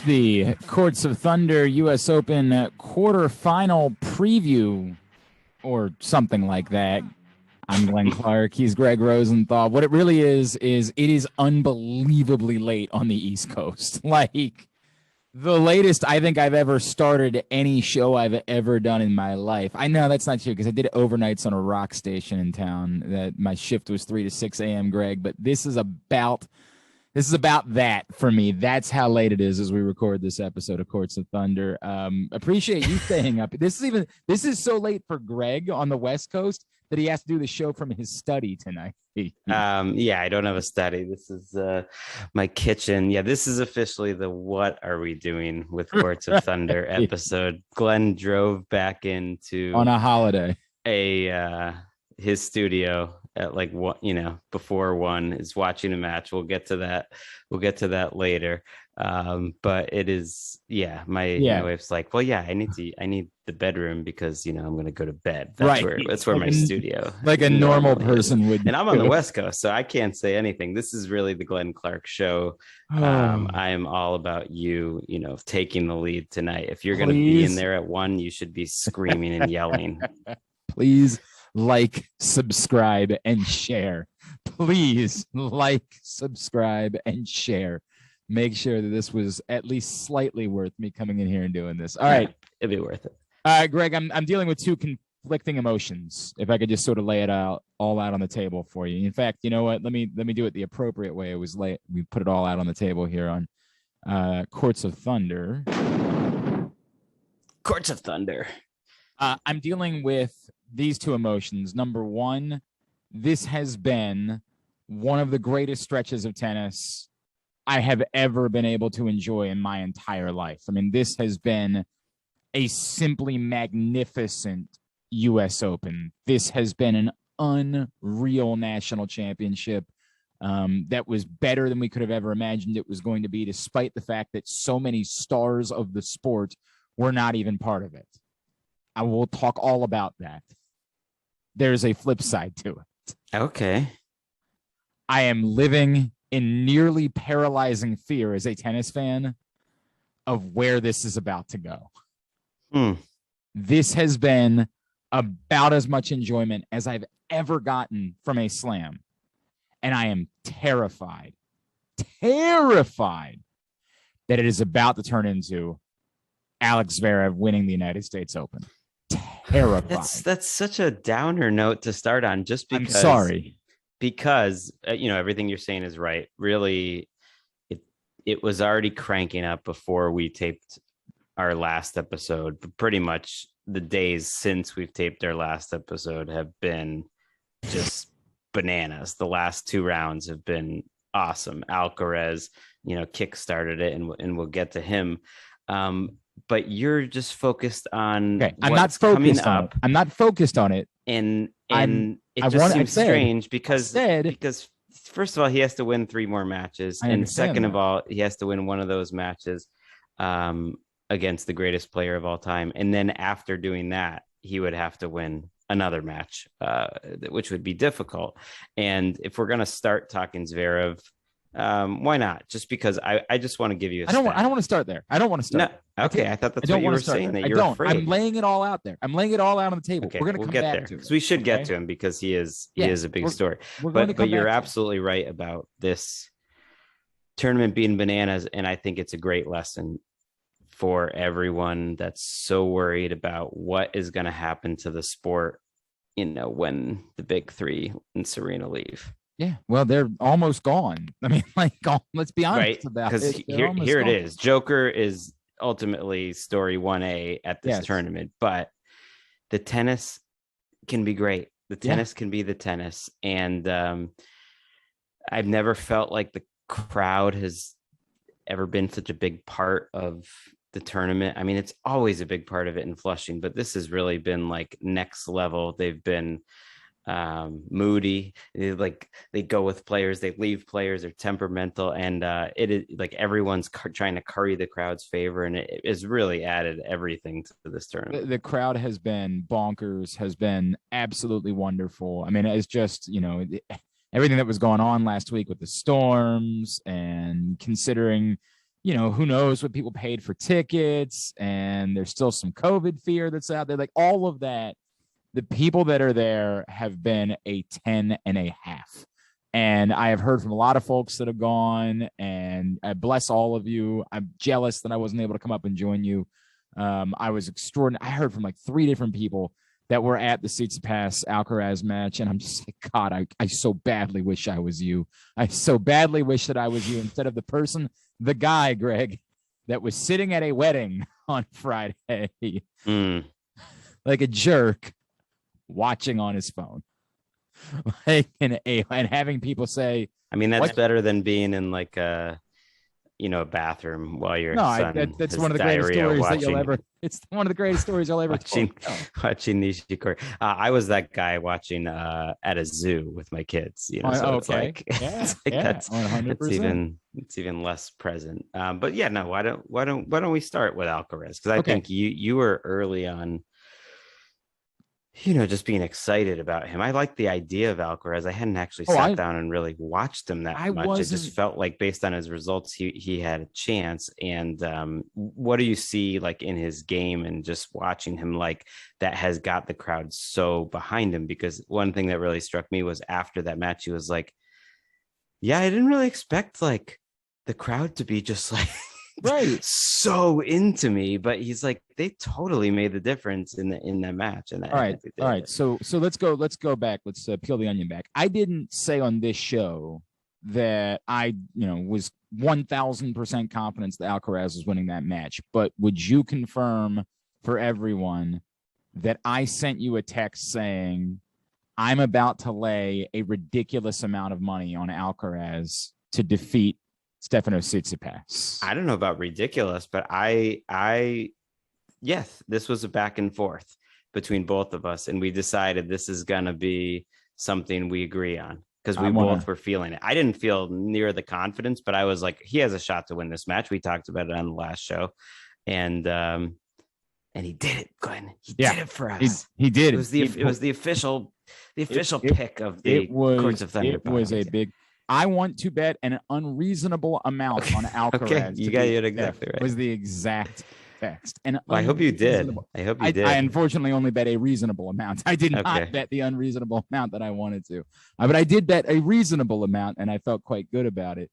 the Courts of Thunder U.S. Open quarterfinal preview or something like that. I'm Glenn Clark. He's Greg Rosenthal. What it really is it is unbelievably late on the East Coast. Like the latest I think I've ever started any show I've ever done in my life. I know that's not true because I did overnights on a rock station in town. That my shift was 3 to 6 a.m., Greg, but this is about that for me. That's how late it is as we record this episode of Courts of Thunder. Appreciate you staying up. This is so late for Greg on the West Coast that he has to do the show from his study tonight. Yeah, I don't have a study. This is my kitchen. Yeah, this is officially the What Are We Doing with Courts of Thunder episode. Glenn drove back into on a holiday his studio at like what, before 1 is watching a match. We'll get to that later. But it is, my wife's like, well, yeah, I need the bedroom because I'm going to go to bed. That's where my studio, like a normal person would. And I'm on the West Coast, so I can't say anything. This is really the Glenn Clark show. I am all about you, taking the lead tonight. If you're going to be in there at 1, you should be screaming and yelling. Please like, subscribe, and share. Please like, subscribe, and share. Make sure that this was at least slightly worth me coming in here and doing this. All right. It'd be worth it. Greg, I'm dealing with two conflicting emotions. If I could just sort of lay it all out on the table for you. In fact, you know what? Let me do it the appropriate way. We put it all out on the table here on Courts of Thunder. Courts of Thunder. I'm dealing with these two emotions. Number one, this has been one of the greatest stretches of tennis I have ever been able to enjoy in my entire life. I mean, this has been a simply magnificent U.S. Open. This has been an unreal national championship that was better than we could have ever imagined it was going to be, despite the fact that so many stars of the sport were not even part of it. I will talk all about that. There's a flip side to it. Okay. I am living in nearly paralyzing fear as a tennis fan of where this is about to go. This has been about as much enjoyment as I've ever gotten from a slam. And I am terrified that it is about to turn into Alex Zverev winning the United States Open. Terrified. That's such a downer note to start on, just because. I'm sorry. Because everything you're saying is right. Really, it was already cranking up before we taped our last episode. But pretty much the days since we've taped our last episode have been just bananas. The last 2 rounds have been awesome. Alcaraz, kick-started it, and we'll get to him. But you're just focused on I'm not focused on it. I'm not focused on it. And it just seems strange because first of all, he has to win 3 more matches. And second of all, he has to win one of those matches against the greatest player of all time. And then after doing that, he would have to win another match, which would be difficult. And if we're going to start talking Zverev, why not? Just because I just want to give you I don't want to start there. I don't want to start. No, okay. I thought that's what you were saying, that you're afraid. I'm laying it all out there. I'm laying it all out on the table. Okay, we're going to get back there to it. because we should get to him because he is a big story. But you're absolutely right about this tournament being bananas, and I think it's a great lesson for everyone that's so worried about what is going to happen to the sport, when the big 3 and Serena leave. Yeah, well, they're almost gone. I mean, let's be honest about it. Because here it is. Joker is ultimately story 1A at this tournament, but the tennis can be great. The tennis can be the tennis. And I've never felt like the crowd has ever been such a big part of the tournament. I mean, it's always a big part of it in Flushing, but this has really been like next level. They've been moody. They go with players, they leave players, they're temperamental, and it is like everyone's trying to curry the crowd's favor, and it has really added everything to this tournament. The crowd has been bonkers, has been absolutely wonderful. I mean, it's just everything that was going on last week with the storms, and considering who knows what people paid for tickets, and there's still some COVID fear that's out there. Like all of that, the people that are there have been a 10.5. And I have heard from a lot of folks that have gone, and I bless all of you. I'm jealous that I wasn't able to come up and join you. I was extraordinary. I heard from like 3 different people that were at the Tsitsipas Alcaraz match, and I'm just like, God, I so badly wish I was you. I so badly wish that I was you instead of the guy, Greg, that was sitting at a wedding on Friday, like a jerk, watching on his phone. Like and having people say, I mean, that's better than being in like a bathroom while your son that's has one of the greatest stories watching, that you'll ever. It's one of the greatest stories you'll ever watching Nishikori. I was that guy watching at a zoo with my kids. So it's like, that's 100%. It's even less present. But yeah, no. Why don't we start with Alcaraz? Because I think you were early on. Just being excited about him. I like the idea of Alcaraz. I hadn't actually sat down and really watched him that much. It just felt like based on his results, he had a chance. And what do you see like in his game and just watching him like that has got the crowd so behind him? Because one thing that really struck me was after that match, he was like, yeah, I didn't really expect like the crowd to be just like, so into me, but he's like, they totally made the difference in that match. And all right. So let's go back. Let's peel the onion back. I didn't say on this show that I was 1,000% confidence that Alcaraz was winning that match. But would you confirm for everyone that I sent you a text saying I'm about to lay a ridiculous amount of money on Alcaraz to defeat Stefanos Tsitsipas? I don't know about ridiculous, but yes, this was a back and forth between both of us, and we decided this is going to be something we agree on because we both were feeling it. I didn't feel near the confidence, but I was like, he has a shot to win this match. We talked about it on the last show, and he did it, Glenn. He did it for us. He did. It was the official pick of the Courts of Thunder. It was a big. I want to bet an unreasonable amount on Alcaraz. Okay, you got it exactly right. Was the exact text. And I hope you did. I unfortunately only bet a reasonable amount. I did not bet the unreasonable amount that I wanted to, but I did bet a reasonable amount, and I felt quite good about it.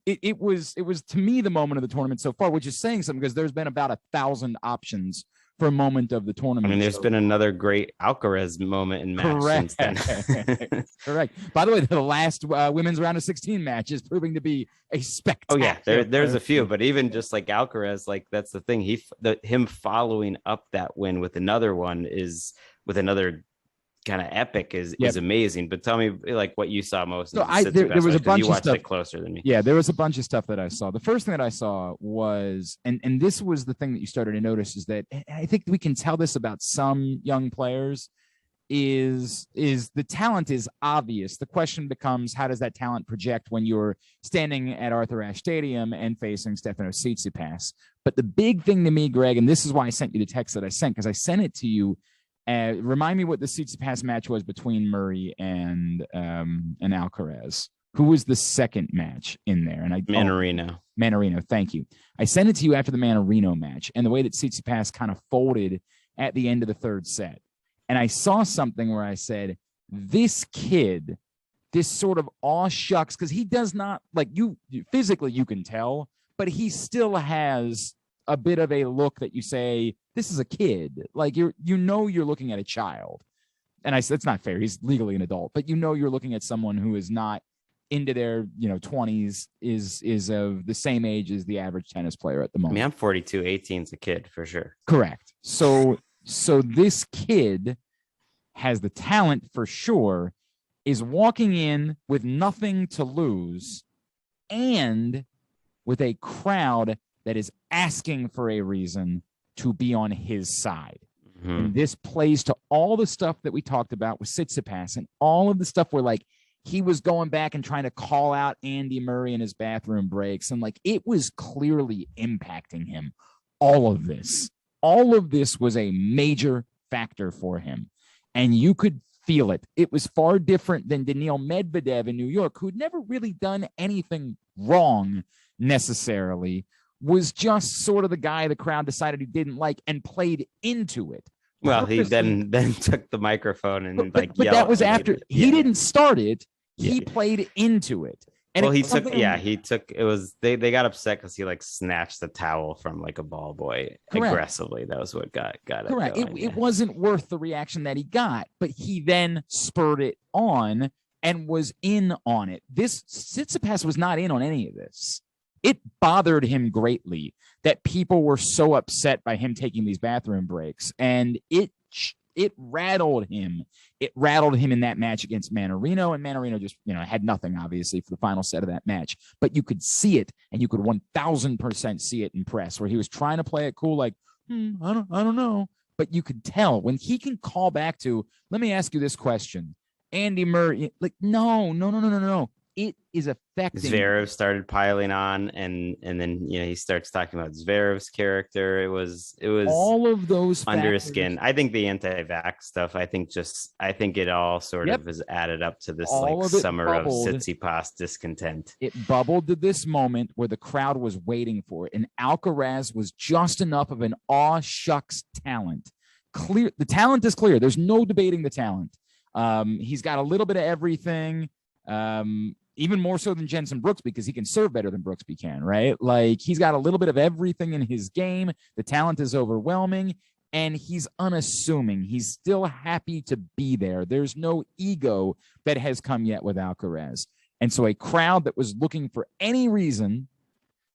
It was to me the moment of the tournament so far, which is saying something because there's been about 1,000 options for a moment of the tournament. I mean, there's been another great Alcaraz moment in match since then. Correct. By the way, the last women's round of 16 match is proving to be a spectacular. Oh yeah, there's a few, but even just like Alcaraz, like that's the thing. Him following up that win with another one is with another kind of epic is amazing. But tell me like what you saw most. So there was a bunch you of watched stuff it closer than me. Yeah, there was a bunch of stuff that I saw. The first thing that I saw was, and this was the thing that you started to notice, is that I think we can tell this about some young players is the talent is obvious. The question becomes, how does that talent project when you're standing at Arthur Ashe Stadium and facing Stefanos Tsitsipas? But the big thing to me, Greg, and this is why I sent you the text that I sent, because I sent it to you. Remind me what the Tsitsipas match was between Murray and Alcaraz. Who was the second match in there? And Manarino. Thank you. I sent it to you after the Manarino match, and the way that Tsitsipas kind of folded at the end of the third set. And I saw something where I said, this kid, this sort of aw shucks, because he does not like you physically, you can tell, but he still has a bit of a look that you say, this is a kid. Like you're looking at a child. And I said, it's not fair. He's legally an adult, but you're looking at someone who is not into their 20s, is of the same age as the average tennis player at the moment. I mean, I'm 42, 18's a kid for sure. Correct. So this kid has the talent for sure, is walking in with nothing to lose and with a crowd that is asking for a reason to be on his side. Mm-hmm. And this plays to all the stuff that we talked about with Tsitsipas and all of the stuff where like he was going back and trying to call out Andy Murray in his bathroom breaks. And like, it was clearly impacting him. All of this was a major factor for him. And you could feel it. It was far different than Daniil Medvedev in New York, who'd never really done anything wrong necessarily, was just sort of the guy the crowd decided he didn't like and played into it. Well, he then took the microphone and but that was after he didn't start it. He played into it. And well, he took it was they got upset because he like snatched the towel from like a ball boy aggressively. That was what got correct. It wasn't worth the reaction that he got, but he then spurred it on and was in on it. This Tsitsipas was not in on any of this. It bothered him greatly that people were so upset by him taking these bathroom breaks, and it rattled him. It rattled him in that match against Manarino, and Manarino just, had nothing, obviously, for the final set of that match. But you could see it, and you could 1,000% see it in press, where he was trying to play it cool, like, I don't know. But you could tell when he can call back to, let me ask you this question. Andy Murray, like, no. It is affecting. Zverev started piling on, and then he starts talking about Zverev's character. It was all of those under his factors. skin. I think the anti-vax stuff. I think it all sort of has added up to this summer of Tsitsipas discontent. It bubbled to this moment where the crowd was waiting for it, and Alcaraz was just enough of an aw shucks talent. Clear, the talent is clear. There's no debating the talent. He's got a little bit of everything. Even more so than Jensen Brooksby, because he can serve better than Brooksby can, right? Like, he's got a little bit of everything in his game. The talent is overwhelming, and he's unassuming. He's still happy to be there. There's no ego that has come yet with Alcaraz. And so a crowd that was looking for any reason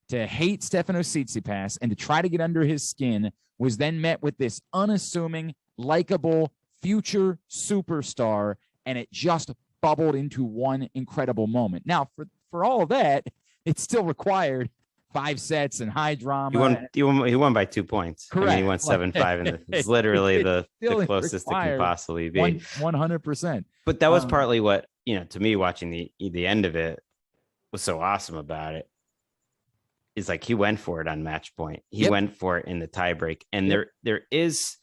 to hate Stefanos Tsitsipas and to try to get under his skin was then met with this unassuming, likable, future superstar, and it just bubbled into one incredible moment. Now, for all of that, it still required 5 sets and high drama. He won by 2 points. Correct. I mean, he won 7-5, and it's literally the closest it can possibly be. 100%. But that was partly what, to me, watching the end of it was so awesome about it. Is like he went for it on match point. He went for it in the tiebreak, and there is,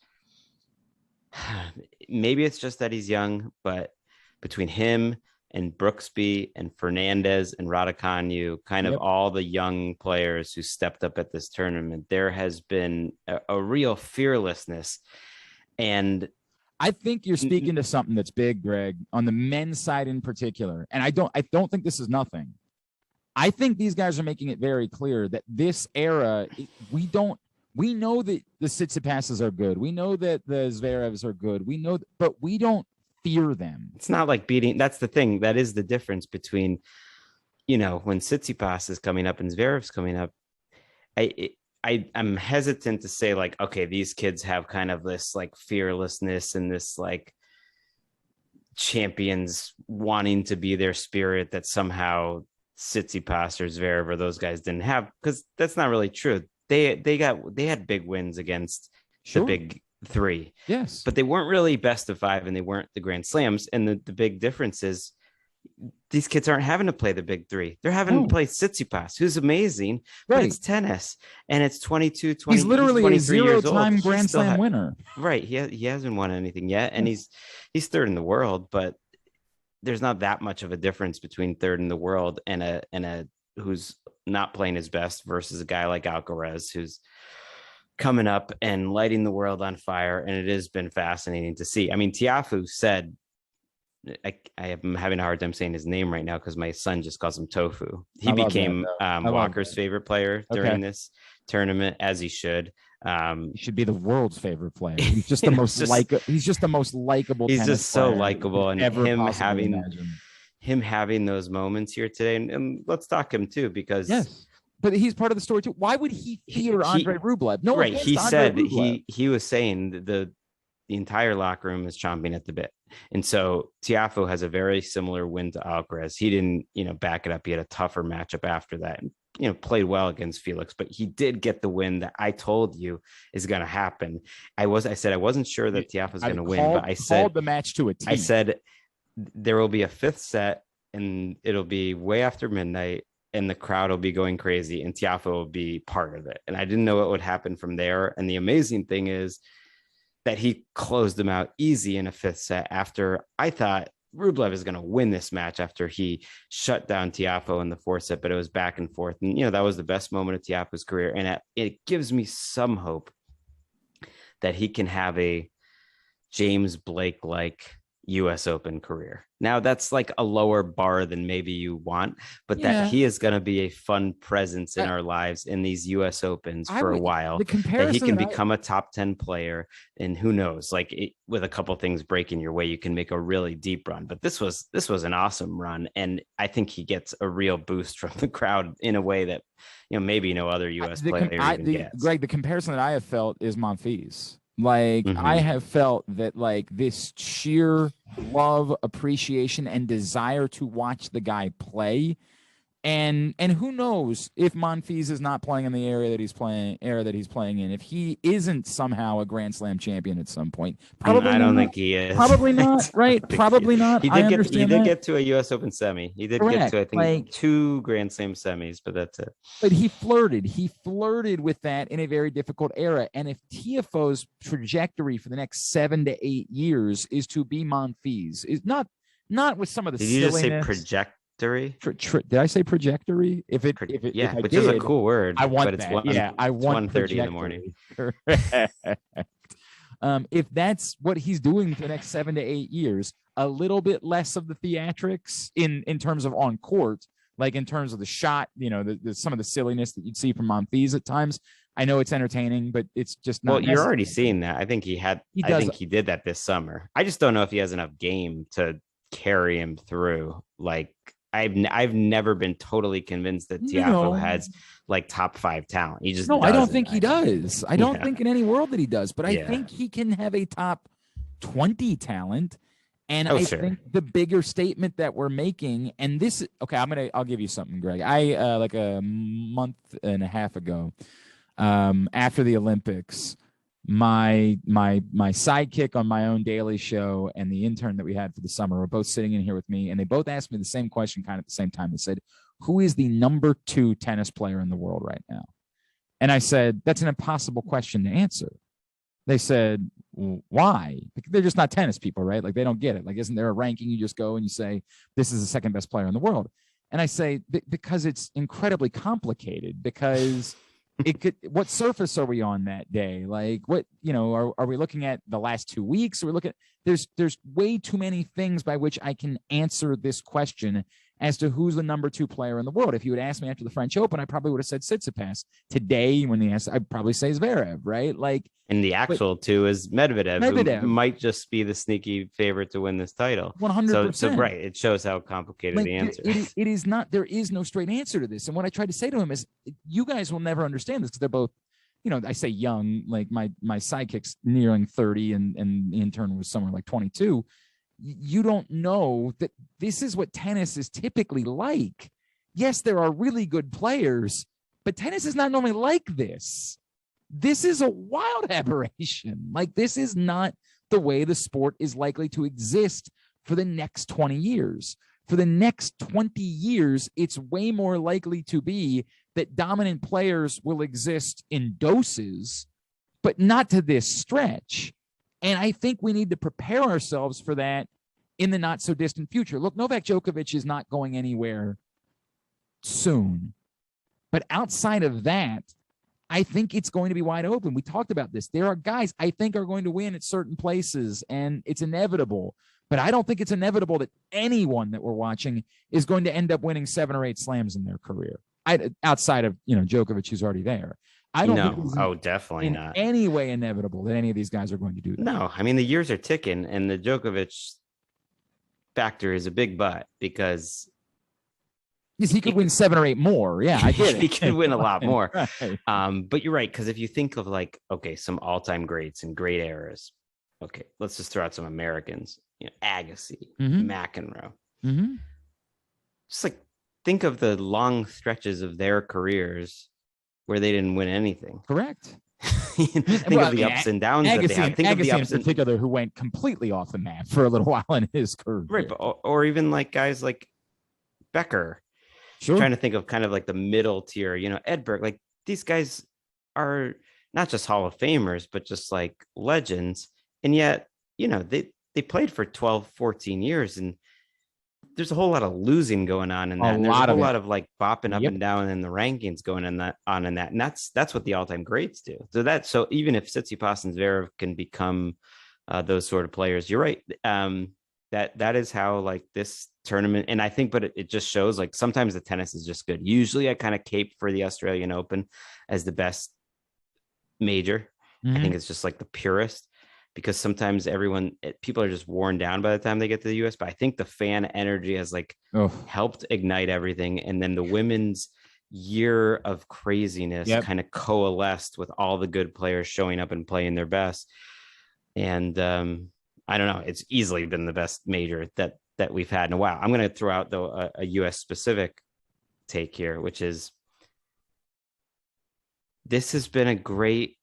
maybe it's just that he's young, but between him and Brooksby and Fernandez and Raducanu, kind of all the young players who stepped up at this tournament, there has been a real fearlessness. And I think you're speaking to something that's big, Greg, on the men's side in particular. And I don't think this is nothing. I think these guys are making it very clear that this era, we know that the Tsitsipas's are good. We know that the Zverevs are good. We know, but we don't fear them. It's not like beating. That's the thing. That is the difference between, when Tsitsipas is coming up and Zverev's coming up. I'm hesitant to say like, okay, these kids have kind of this like fearlessness and this like champions wanting to be their spirit that somehow Tsitsipas or Zverev or those guys didn't have, because that's not really true. They had big wins against the big 3. Yes. But they weren't really best of 5, and they weren't the Grand Slams. And the big difference is these kids aren't having to play the big 3. They're having to play Tsitsipas, who's amazing, but it's tennis, and it's 22, 20. He's literally a 0-time Grand Slam winner. Right. He hasn't won anything yet, and he's 3rd in the world, but there's not that much of a difference between 3rd in the world and a who's not playing his best versus a guy like Alcaraz, who's coming up and lighting the world on fire. And it has been fascinating to see. I mean, Tiafoe said, I am having a hard time saying his name right now because my son just calls him Tofu. He became Walker's favorite player during this tournament, as he should. He should be the world's favorite player. He's just the most he's just the most likable. He's just so likable, and him having those moments here today. And let's talk him too, because but he's part of the story too. Why would he fear Andre Rublev? No, right. He said he was saying the entire locker room is chomping at the bit. And so Tiafoe has a very similar win to Alcaraz. He didn't, back it up. He had a tougher matchup after that and, played well against Felix, but he did get the win that I told you is going to happen. I said I wasn't sure that Tiafoe was going to win, but I said the match to a T. I said there will be a 5th set and it'll be way after midnight and the crowd will be going crazy and Tiafoe will be part of it. And I didn't know what would happen from there. And the amazing thing is that he closed them out easy in a 5th set after I thought Rublev is going to win this match after he shut down Tiafoe in the fourth set, but it was back and forth. And, that was the best moment of Tiafoe's career. And it gives me some hope that he can have a James Blake-like US Open career. Now that's like a lower bar than maybe you want, but that he is going to be a fun presence in our lives in these US Opens for a while, that he can become a top 10 player. And who knows, with a couple things breaking your way, you can make a really deep run. But this was an awesome run. And I think he gets a real boost from the crowd in a way that, maybe no other US player even gets. Greg, the comparison that I have felt is Monfils. I have felt that this sheer love, appreciation, and desire to watch the guy play. And who knows if Monfils is not playing in the era that he's playing in, if he isn't somehow a Grand Slam champion at some point. Probably I don't think he is. Probably not, right? Probably not. He did get to a US Open semi. He did get to, I think, 2 Grand Slam semis, but that's it. But he flirted with that in a very difficult era. And if Tiafoe's trajectory for the next 7 to 8 years is to be Monfils, is not with some of the silliness. Did you just say project? Did I say trajectory? If which is a cool word. I want that. I want 1:30 in the morning. If that's what he's doing for the next 7 to 8 years, a little bit less of the theatrics in terms of on court, in terms of the shot, some of the silliness that you'd see from Monfils at times. I know it's entertaining, but it's just not. Well, you're already seeing that. I think he did that this summer. I just don't know if he has enough game to carry him through. I've never been totally convinced that Tiafoe has top 5 talent. He just I don't think he does. I don't think in any world that he does, but I think he can have a top 20 talent. And I think the bigger statement that we're making, and this, I'll give you something, Greg. I like a month and a half ago, after the Olympics, my sidekick on my own daily show and the intern that we had for the summer were both sitting in here with me, and they both asked me the same question kind of at the same time. They said, who is the number 2 tennis player in the world right now? And I said, that's an impossible question to answer. They said, why? They're just not tennis people, right? They don't get it. Isn't there a ranking? You just go and you say, this is the second best player in the world. And I say, because it's incredibly complicated, because what surface are we on that day? What, are we looking at the last 2 weeks? We're looking, there's way too many things by which I can answer this question as to who's the number 2 player in the world. If you had asked me after the French Open, I probably would have said Tsitsipas. Today, when they asked, I'd probably say Zverev, right? And the actual 2 is Medvedev, who might just be the sneaky favorite to win this title. 100%. So right, it shows how complicated the answer is. It is not. There is no straight answer to this. And what I tried to say to him is, you guys will never understand this because they're both, I say young, my sidekick's nearing 30 and the intern was somewhere like 22. You don't know that this is what tennis is typically like. Yes, there are really good players, but tennis is not normally like this. This is a wild aberration. This is not the way the sport is likely to exist for the next 20 years. For the next 20 years, it's way more likely to be that dominant players will exist in doses, but not to this stretch. And I think we need to prepare ourselves for that in the not so distant future. Look, Novak Djokovic is not going anywhere soon. But outside of that, I think it's going to be wide open. We talked about this. There are guys I think are going to win at certain places, and it's inevitable. But I don't think it's inevitable that anyone that we're watching is going to end up winning 7 or 8 slams in their career. Outside of, Djokovic, who's already there. I don't think definitely in not any way inevitable that any of these guys are going to do that. No, I mean, the years are ticking, and the Djokovic factor is a big but, because he could win 7 or 8 more. Yeah, I get it. He could win a lot more. Right. But you're right, because if you think of some all-time greats and great eras, let's just throw out some Americans. Agassi, McEnroe. Mm-hmm. Just think of the long stretches of their careers where they didn't win anything. Correct. Think of the ups and downs Agassi, that they had. Think Agassi of the ups in particular, who went completely off the map for a little while in his career. Right, but, or even guys like Becker. Sure. Trying to think of kind of the middle tier, Edberg. These guys are not just Hall of Famers, but just legends. And yet, they played for 12, 14 years, and there's a whole lot of losing going on in that. And there's a whole lot of like bopping up and down in the rankings going in that. And that's what the all-time greats do. So even if Tsitsipas and Zverev can become those sort of players, you're right. That is how like this tournament, and I think, but it just shows like sometimes the tennis is just good. Usually I kind of cape for the Australian Open as the best major. I think it's just like the purest, because sometimes people are just worn down by the time they get to the US. But I think the fan energy has like helped ignite everything. And then the women's year of craziness kind of coalesced with all the good players showing up and playing their best. And I don't know, it's easily been the best major that we've had in a while. I'm going to throw out though a US specific take here, which is this has been a great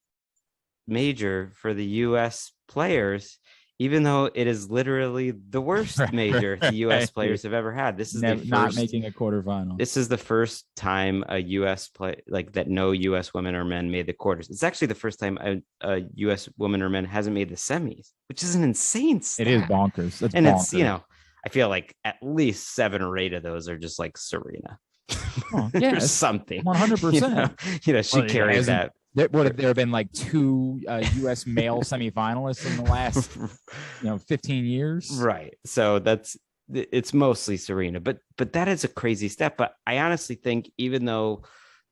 major for the US players, even though it is literally the worst major the US players have ever had. This is not making a quarterfinal. This is the first time a US play like that no US women or men made the quarters. It's actually the first time a US woman or men hasn't made the semis, which is an insane stat. It is bonkers. And it's, you know, I feel like at least 7 or 8 of those are just like Serena. Or something. 100%. You know, she carries that. There have been like 2 U.S. male semifinalists in the last 15 years, right? So it's mostly Serena, but that is a crazy step. But I honestly think even though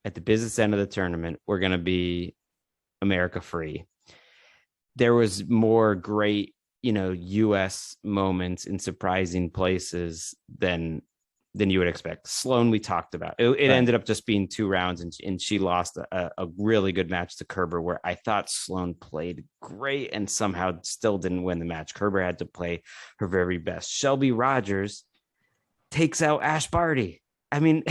at the business end of the tournament we're going to be America free, there was more great U.S. moments in surprising places than you would expect. Sloane, we talked about. It ended up just being 2 rounds, and she lost a really good match to Kerber, where I thought Sloane played great and somehow still didn't win the match. Kerber had to play her very best. Shelby Rogers takes out Ash Barty. I mean,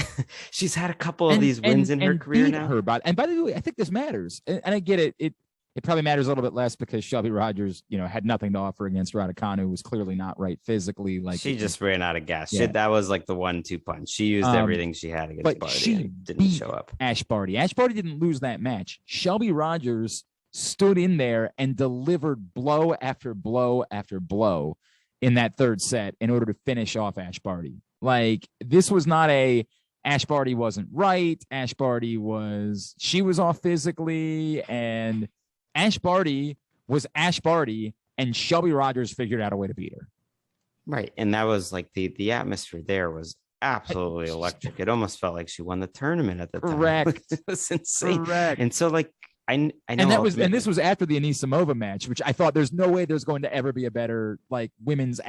she's had a couple of these wins in her career now. And by the way, I think this matters. And I get it. It probably matters a little bit less because Shelby Rogers, had nothing to offer against Raducanu, who was clearly not right physically. Like she just ran out of gas. Yeah. That was like the 1-2 punch. She used everything she had against Barty. She didn't show up. Ash Barty. Ash Barty didn't lose that match. Shelby Rogers stood in there and delivered blow after blow after blow in that 3rd set in order to finish off Ash Barty. Like, this was not Ash Barty wasn't right. Ash Barty she was off physically, and Ash Barty was Ash Barty, and Shelby Rogers figured out a way to beat her. Right. And that was like the atmosphere there was absolutely electric. It almost felt like she won the tournament at the time. Correct. It was insane. Correct. And so like, I know. And this was after the Anisimova match, which I thought there's no way there's going to ever be a better like women's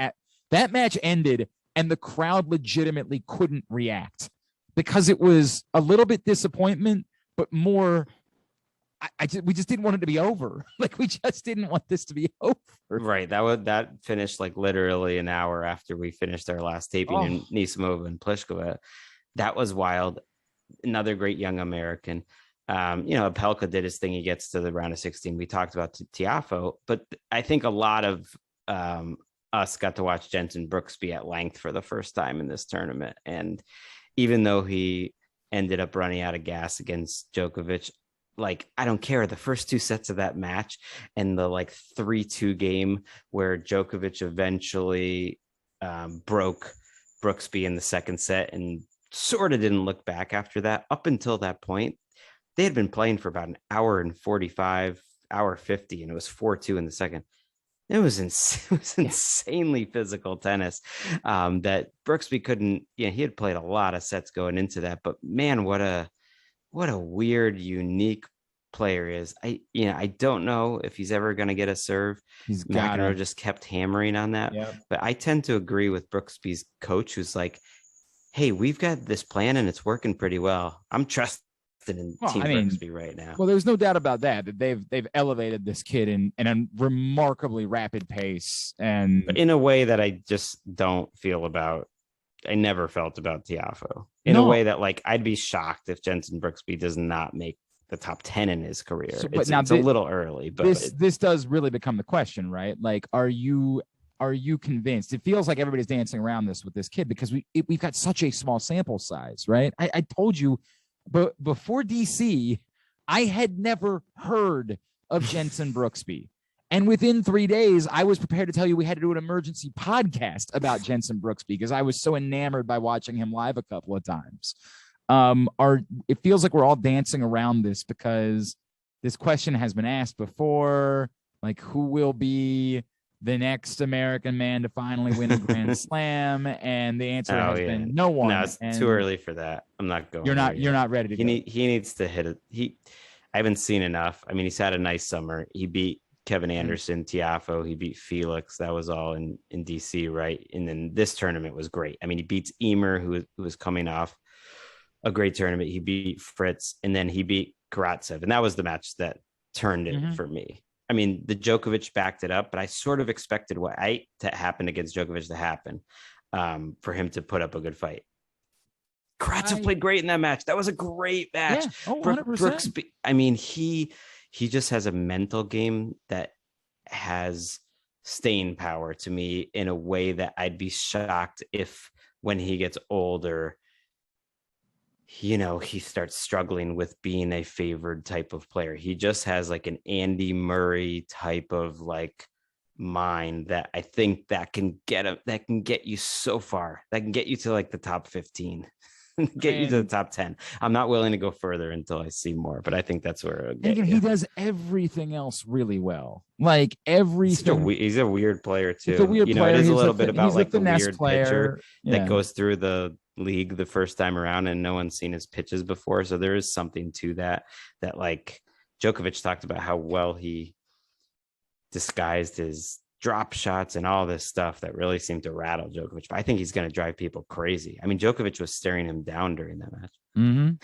that match ended and the crowd legitimately couldn't react because it was a little bit disappointment, but more, we just didn't want it to be over. Like, we just didn't want this to be over. Right. That finished like literally an hour after we finished our last taping in Nisimova and Pliskova. That was wild. Another great young American. Apelka did his thing. He gets to the round of 16. We talked about Tiafoe, but I think a lot of us got to watch Jenson Brooksby at length for the first time in this tournament. And even though he ended up running out of gas against Djokovic, like, I don't care. The first 2 sets of that match and the like 3-2 game where Djokovic eventually broke Brooksby in the 2nd set and sort of didn't look back after that. Up until that point, they had been playing for about an hour and 45, hour 50, and it was 4-2 in the 2nd. It was insanely physical tennis that Brooksby couldn't. He had played a lot of sets going into that, but man, what a weird, unique player is. I don't know if he's ever going to get a serve. McEnroe just kept hammering on that. Yep. But I tend to agree with Brooksby's coach, who's like, hey, we've got this plan and it's working pretty well. I'm trusting in Team Brooksby right now. Well, there's no doubt about that they've elevated this kid in a remarkably rapid pace, and in a way that I just don't feel about. I never felt about Tiafoe in a way that, like, I'd be shocked if Jenson Brooksby does not make the top 10 in his career. It's a little early, but this does really become the question, right? Like, are you convinced? It feels like everybody's dancing around this with this kid because we've got such a small sample size, right? I told you, but before DC, I had never heard of Jenson Brooksby. And within 3 days, I was prepared to tell you we had to do an emergency podcast about Jenson Brooksby because I was so enamored by watching him live a couple of times. It feels like we're all dancing around this because this question has been asked before, like who will be the next American man to finally win a Grand Slam, and the answer has been no one. No, it's too early for that. I'm not going. You're not ready to go. He needs to hit it. I haven't seen enough. I mean, he's had a nice summer. He beat Kevin Anderson, Tiafoe. He beat Felix. That was all in DC, right? And then this tournament was great. I mean, he beats Emer, who was coming off a great tournament. He beat Fritz, and then he beat Karatsev, and that was the match that turned it for me. I mean, the Djokovic backed it up, but I sort of expected what to happen against Djokovic to happen, for him to put up a good fight. Karatsev played great in that match. That was a great match. Yeah. 100%. Brooksby, I mean, he just has a mental game that has staying power to me in a way that I'd be shocked if when he gets older, you know, he starts struggling with being a favored type of player. He just has like an Andy Murray type of like mind that I think that can get you so far. That can get you to like the top 15, get you to the top 10. I'm not willing to go further until I see more, but I think that's where he does everything else really well. Like everything. He's a weird player too. It's a weird player. It is a little bit about like the weird player. pitcher that goes through the league the first time around and no one's seen his pitches before. So there is something to that like Djokovic talked about how well he disguised his drop shots and all this stuff that really seemed to rattle Djokovic. But I think he's going to drive people crazy. I mean, Djokovic was staring him down during that match.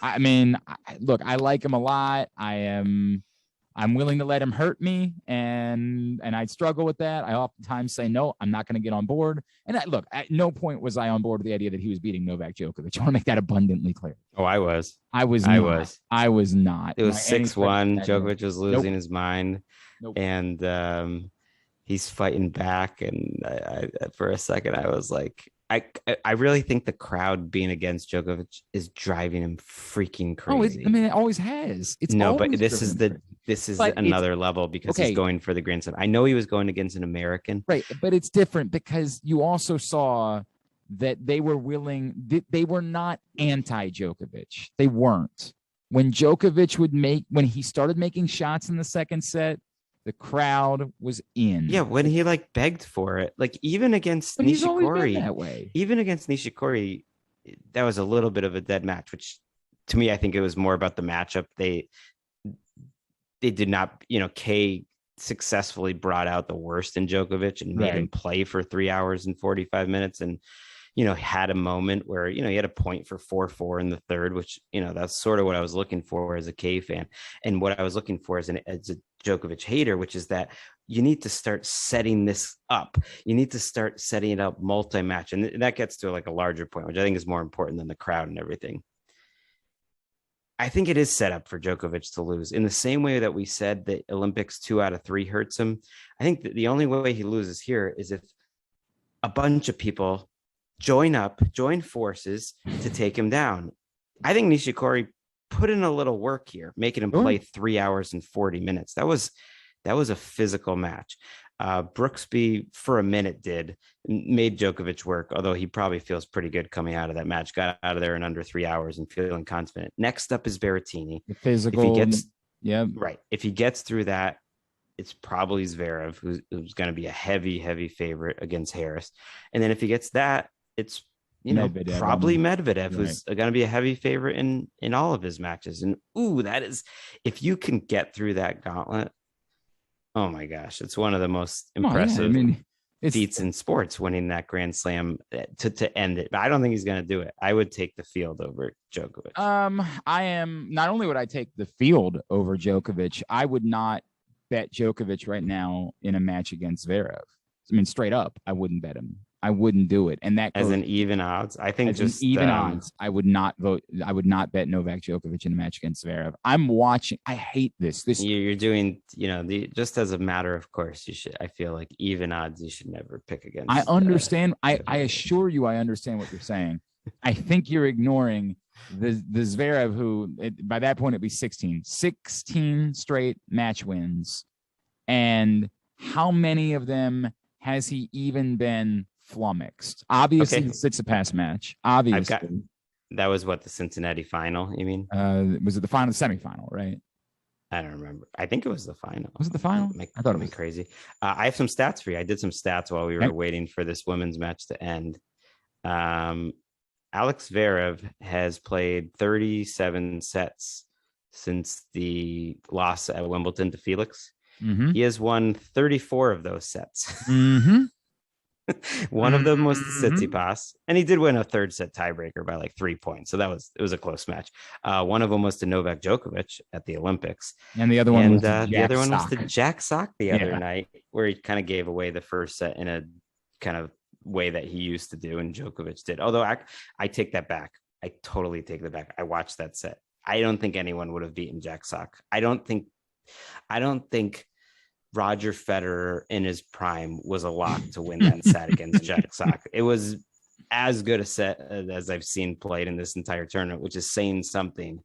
I mean, look, I like him a lot. I'm willing to let him hurt me, and I struggle with that. I oftentimes say, no, I'm not going to get on board. And look, at no point was I on board with the idea that he was beating Novak Djokovic. I want to make that abundantly clear. Oh, I was. I was not. It was 6-1. Djokovic was losing his mind. And he's fighting back. And I for a second, I was like, I really think the crowd being against Djokovic is driving him freaking crazy. I mean, it always has. But this is another level because he's going for the Grand Slam. I know he was going against an American, right? But it's different because you also saw that they were willing. They were not anti-Djokovic. They weren't. When when he started making shots in the second set, the crowd was in. Yeah, when he like begged for it, like even against Nishikori, that way. Even against Nishikori, that was a little bit of a dead match. Which, to me, I think it was more about the matchup. They did not, Kay successfully brought out the worst in Djokovic and made him play for 3 hours and 45 minutes, and had a moment where he had a point for 4-4 in the third, which that's sort of what I was looking for as a Kay fan, and what I was looking for as a Djokovic hater, which is that you need to start setting this up. You need to start setting it up multi-match, and that gets to like a larger point, which I think is more important than the crowd and everything. I think it is set up for Djokovic to lose in the same way that we said that Olympics 2 out of 3 hurts him. I think that the only way he loses here is if a bunch of people join forces to take him down. I think Nishikori put in a little work here, making him play 3 hours and 40 minutes. That was a physical match. Brooksby for a minute made Djokovic work, although he probably feels pretty good coming out of that match, got out of there in under 3 hours and feeling confident. Next up is Berrettini. The physical. If he gets through that, it's probably Zverev, who's going to be a heavy, heavy favorite against Harris. And then if he gets that, it's Medvedev, probably Medvedev, who's going to be a heavy favorite in all of his matches. And that is, if you can get through that gauntlet, oh my gosh, it's one of the most impressive feats in sports, winning that Grand Slam to end it. But I don't think he's going to do it. I would take the field over Djokovic. Not only would I take the field over Djokovic, I would not bet Djokovic right now in a match against Zverev. I mean, straight up, I wouldn't bet him. I wouldn't do it. And that as an even odds, I think just even odds, I would not bet Novak Djokovic in a match against Zverev. I'm watching. I hate this. You're doing, just as a matter of course, you should. I feel like even odds, you should never pick against. I understand. I assure you, I understand what you're saying. I think you're ignoring the Zverev who by that point it'd be 16 straight match wins And how many of them has he even been flummoxed? Obviously, the Tsitsipas match. Obviously. That was what, the Cincinnati final, you mean? Was it the final, semifinal, right? I don't remember. I think it was the final. Was it the final? I thought it was crazy. I have some stats for you. I did some stats while we were waiting for this women's match to end. Alex Zverev has played 37 sets since the loss at Wimbledon to Felix. Mm-hmm. He has won 34 of those sets. Mm-hmm. One of them was the Tsitsipas, and he did win a third set tiebreaker by like 3 points. So it was a close match. One of them was to Novak Djokovic at the Olympics, and the other one was the other one was to Jack Sock the other night, where he kind of gave away the first set in a kind of way that he used to do, and Djokovic did. Although I take that back. I totally take that back. I watched that set. I don't think anyone would have beaten Jack Sock. I don't think Roger Federer in his prime was a lock to win that set against Jack Sock. It was as good a set as I've seen played in this entire tournament, which is saying something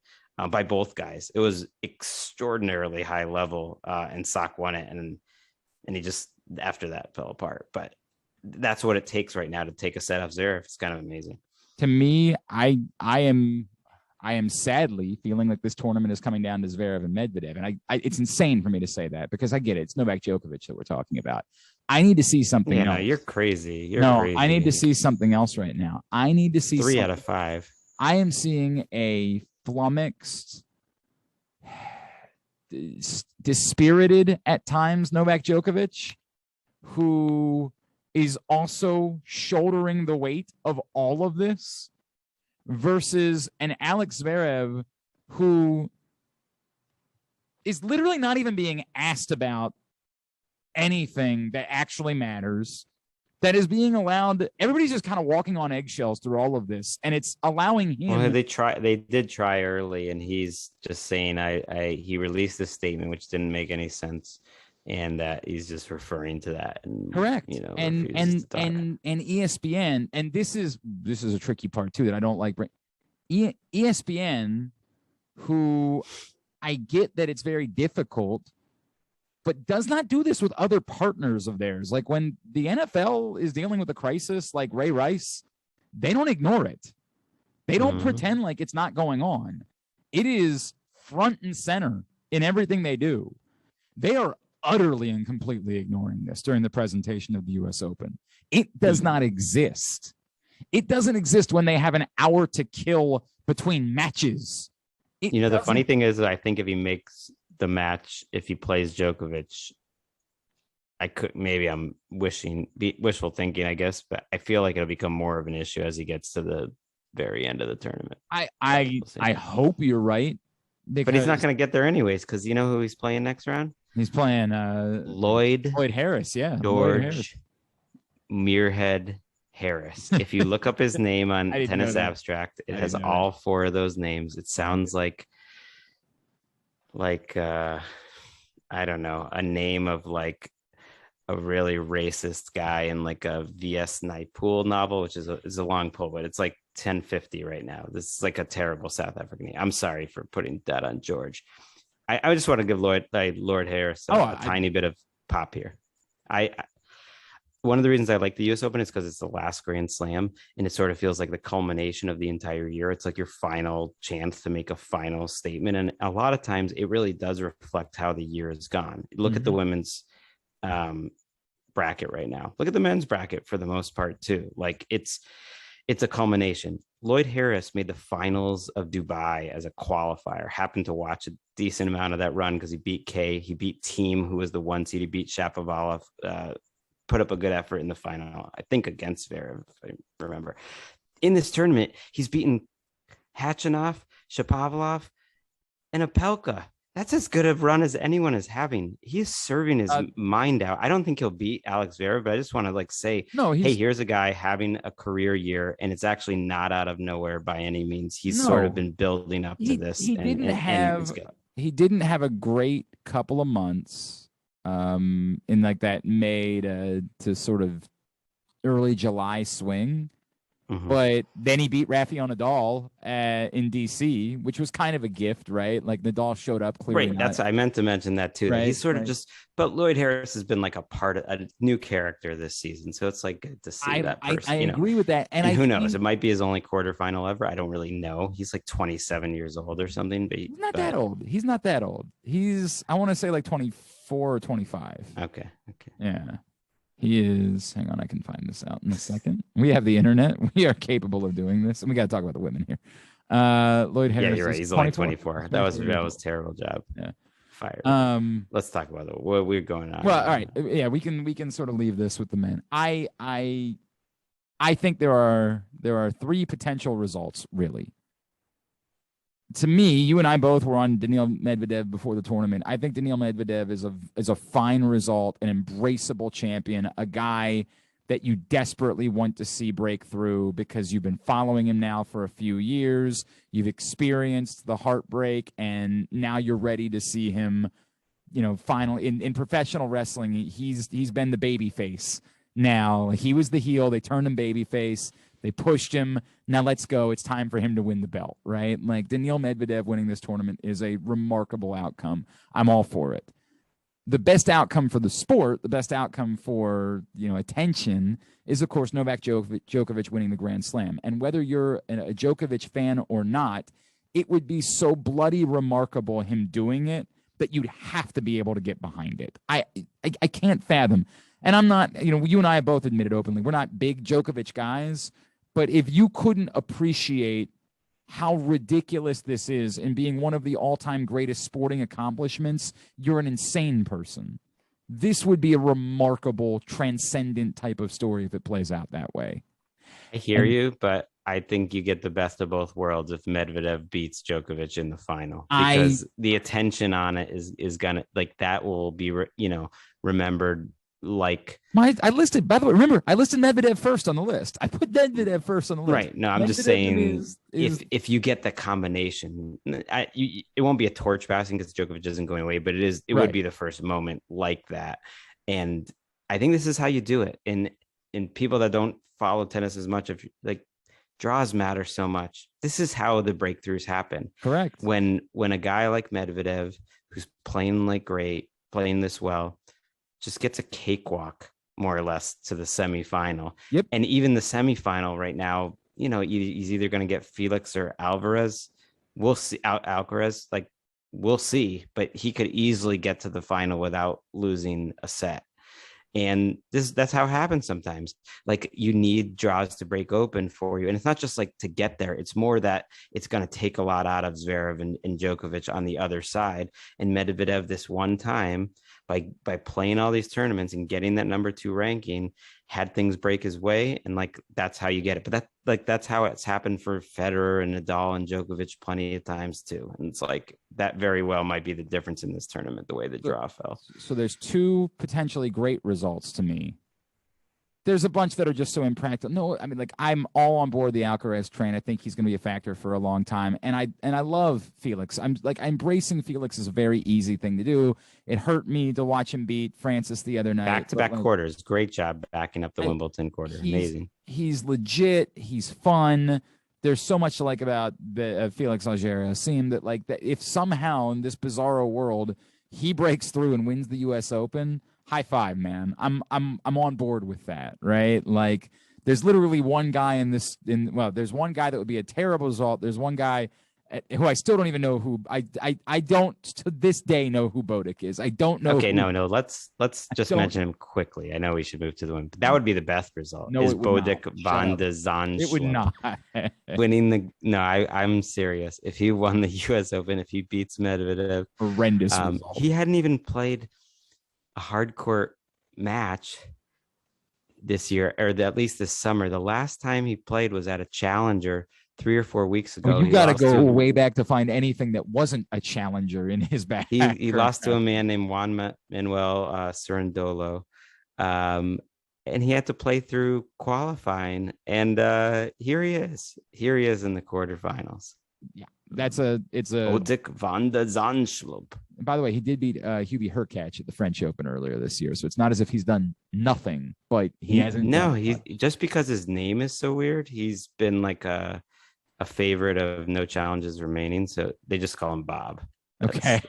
by both guys. It was extraordinarily high level, and Sock won it, and he just after that fell apart. But that's what it takes right now to take a set off Zverev. It's kind of amazing. To me, I am sadly feeling like this tournament is coming down to Zverev and Medvedev. And it's insane for me to say that, because I get it. It's Novak Djokovic that we're talking about. I need to see something else. No, you're crazy. Crazy. I need to see something else right now. I need to see 3 out of 5. I am seeing a flummoxed, dispirited at times Novak Djokovic, who is also shouldering the weight of all of this, versus an Alex Zverev who is literally not even being asked about anything that actually matters, that is being allowed. Everybody's just kind of walking on eggshells through all of this, and it's allowing him. Well, they did try early, and he's just saying he released a statement which didn't make any sense, and that he's just referring to that. And, correct. And ESPN, and this is a tricky part too that I don't like. ESPN, who I get that it's very difficult, but does not do this with other partners of theirs. Like when the NFL is dealing with a crisis like Ray Rice, they don't ignore it. They don't pretend like it's not going on. It is front and center in everything they do. They are utterly and completely ignoring this during the presentation of the U.S. Open. It does not exist. It doesn't exist when they have an hour to kill between matches. The funny thing is, I think if he makes the match, if he plays Djokovic, I'm wishful thinking, I guess, but I feel like it'll become more of an issue as he gets to the very end of the tournament. I hope you're right. But he's not going to get there anyways, because you know who he's playing next round? He's playing Lloyd Harris, yeah. George Muirhead Harris. If you look up his name on Tennis Abstract, it has all 4 of those names. It sounds like I don't know, a name of like a really racist guy in like a V.S. Naipaul novel, which is a long pull, but it's like 1050 right now. This is like a terrible South African name. I'm sorry for putting that on George. I just want to give Lord Harris a tiny bit of pop here. One of the reasons I like the U.S. Open is because it's the last Grand Slam, and it sort of feels like the culmination of the entire year. It's like your final chance to make a final statement, and a lot of times it really does reflect how the year has gone. Look at the women's bracket right now. Look at the men's bracket for the most part too. Like it's a culmination. Lloyd Harris made the finals of Dubai as a qualifier. Happened to watch a decent amount of that run because he beat Kay. He beat Team, who was the 1 seed. He beat Shapovalov. Put up a good effort in the final, I think against Zverev, if I remember. In this tournament, he's beaten Khachanov, Shapovalov, and Opelka. That's as good a run as anyone is having. He's serving his mind out. I don't think he'll beat Alex Zverev, but I just want to say, hey, here's a guy having a career year, and it's actually not out of nowhere by any means. He's sort of been building up to this. He didn't have a great couple of months in like that May to sort of early July swing. But then he beat Rafael Nadal in DC, which was kind of a gift, right? Like Nadal showed up clearly. Right. That's I meant to mention that too. Right, that he's sort of just, but Lloyd Harris has been like a new character this season, so it's like good to see that person. I agree with that, and who knows? It might be his only quarterfinal ever. I don't really know. He's like 27 years old or something. But he's not that old. He's not that old. He's I want to say like 24 or 25. Okay. Yeah. He is. Hang on, I can find this out in a second. We have the internet. We are capable of doing this, and we got to talk about the women here. Lloyd Harris. Yeah, you're right. He's only 24. That was a terrible job. Yeah. Fired. Let's talk about what we're going on. Well, all right. Yeah, we can sort of leave this with the men. I think there are three potential results, really. To me, you and I both were on Daniil Medvedev before the tournament. I think Daniil Medvedev is a fine result, an embraceable champion, a guy that you desperately want to see break through because you've been following him now for a few years. You've experienced the heartbreak, and now you're ready to see him, finally in professional wrestling. He's been the baby face. Now he was the heel. They turned him babyface. They pushed him. Now let's go. It's time for him to win the belt, right? Like Daniil Medvedev winning this tournament is a remarkable outcome. I'm all for it. The best outcome for the sport, the best outcome for attention is, of course, Novak Djokovic winning the Grand Slam. And whether you're a Djokovic fan or not, it would be so bloody remarkable him doing it that you'd have to be able to get behind it. I can't fathom. And I'm not, you and I have both admitted openly, we're not big Djokovic guys. But if you couldn't appreciate how ridiculous this is in being one of the all-time greatest sporting accomplishments, you're an insane person. This would be a remarkable, transcendent type of story if it plays out that way. I hear you, but I think you get the best of both worlds if Medvedev beats Djokovic in the final, because the attention on it is gonna, like, that will be remembered. Like I listed, by the way, remember, I listed Medvedev first on the list. I put Medvedev first on the list. Right. No, I'm just saying if you get the combination, it won't be a torch passing because Djokovic isn't going away, but it would be the first moment like that. And I think this is how you do it. In people that don't follow tennis as much, draws matter so much. This is how the breakthroughs happen. Correct. When a guy like Medvedev, who's playing playing this well, just gets a cakewalk more or less to the semifinal. Yep. And even the semifinal right now, he's either going to get Felix or Alvarez. We'll see. Alcaraz, we'll see, but he could easily get to the final without losing a set. And that's how it happens sometimes. Like, you need draws to break open for you. And it's not just to get there. It's more that it's going to take a lot out of Zverev and Djokovic on the other side. And Medvedev, this one time, by playing all these tournaments and getting that number 2 ranking, had things break his way. And that's how you get it. But that's how it's happened for Federer and Nadal and Djokovic plenty of times too. And it's that very well might be the difference in this tournament, the way the draw fell. So there's 2 potentially great results to me. There's a bunch that are just so impractical. No, I mean, I'm all on board the Alcaraz train. I think he's going to be a factor for a long time. And I love Felix. Embracing Felix is a very easy thing to do. It hurt me to watch him beat Francis the other night. Back-to-back quarters. Great job backing up the Wimbledon quarter. Amazing. He's legit. He's fun. There's so much to like about Felix Auger-Aliassime that if somehow in this bizarro world he breaks through and wins the U.S. Open, high five, man. I'm on board with that, right? There's literally one guy there's one guy that would be a terrible result. There's one guy who I still don't even know who I don't to this day know who Bodek is. I don't know. Okay, no. Let's just mention him quickly. I know we should move to the win, but that would be the best result. No, is Bodek van de Zandschulp. It would not. Winning the I'm serious. If he won the US Open, if he beats Medvedev, horrendous result. He hadn't even played a hardcourt match this year, or at least this summer. The last time he played was at a challenger 3 or 4 weeks ago. You got to go way back to find anything that wasn't a challenger in his back. He lost to a man named Juan Manuel Cerundolo, and he had to play through qualifying. And here he is in the quarterfinals. Yeah, it's a Otik van de Zandschulp. By the way, he did beat Hubie Hurkacz at the French Open earlier this year, so it's not as if he's done nothing, but he hasn't. No, he just because his name is so weird, he's been like a favorite of No Challenges Remaining, so they just call him Bob. Okay.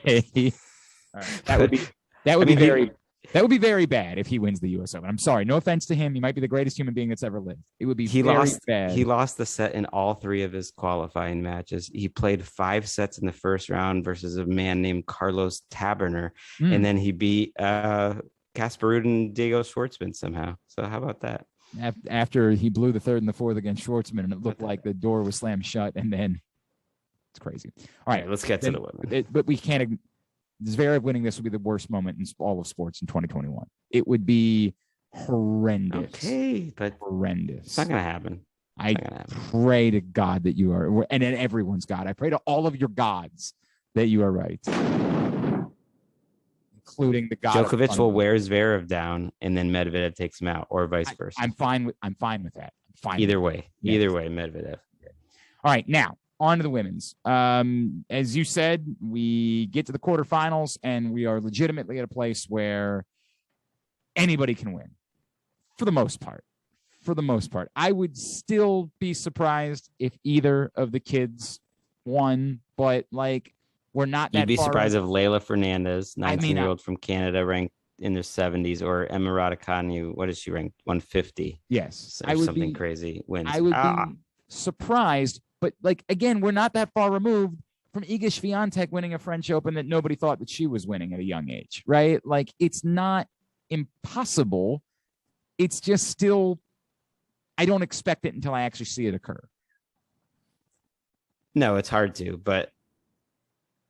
All right. That would be very bad if he wins the U.S. Open. I'm sorry. No offense to him. He might be the greatest human being that's ever lived. It would be very bad. He lost the set in all 3 of his qualifying matches. He played 5 sets in the first round versus a man named Carlos Taberner. And then he beat Casper Ruud and Diego Schwartzman somehow. So how about that? After he blew the 3rd and the 4th against Schwartzman, and it looked like the door was slammed shut, and then it's crazy. All right, let's get to the women. But we can't. Zverev winning this would be the worst moment in all of sports in 2021. It would be horrendous. Okay, but horrendous. It's not going to happen. I pray to God that you are, and everyone's God. I pray to all of your gods that you are right, including the God. Djokovic will wear Zverev down, and then Medvedev takes him out, or vice versa. I'm fine with that. Either way, Medvedev. All right, now. On to the women's. As you said, we get to the quarterfinals, and we are legitimately at a place where anybody can win, for the most part. I would still be surprised if either of the kids won, but we're not that. You'd be surprised if Leylah Fernandez, 19-year-old from Canada, ranked in their 70s, or Emma Raducanu, what is she ranked? 150. Yes, so something crazy wins. I would be surprised. But again, we're not that far removed from Iga Swiatek winning a French Open that nobody thought that she was winning at a young age, right? It's not impossible. It's just still, I don't expect it until I actually see it occur. No, it's hard to, but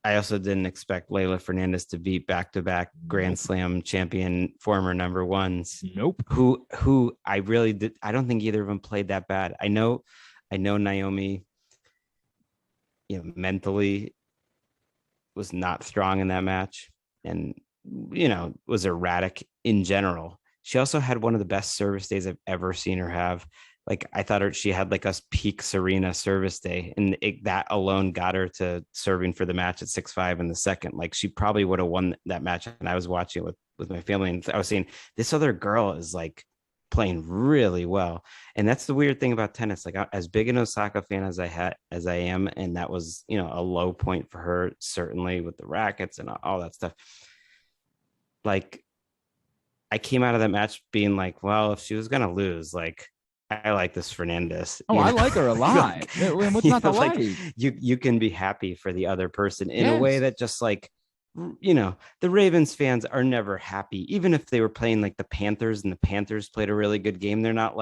I also didn't expect Leylah Fernandez to beat back-to-back Grand Slam champion former number ones. Nope. Who I really did. I don't think either of them played that bad. I know Naomi, mentally was not strong in that match, and was erratic in general. She also had one of the best service days I've ever seen her have. I thought she had a peak Serena service day, and that alone got her to serving for the match at 6-5 in the second. She probably would have won that match. And I was watching it with my family, and I was saying, this other girl is playing really well. And that's the weird thing about tennis. As big an Osaka fan as I am, and that was, a low point for her, certainly with the rackets and all that stuff. I came out of that match being well, if she was going to lose, I like this Fernandez. Oh, I like her a lot. What's not to like? You can be happy for the other person in a way that just the Ravens fans are never happy, even if they were playing the Panthers and the Panthers played a really good game. They're not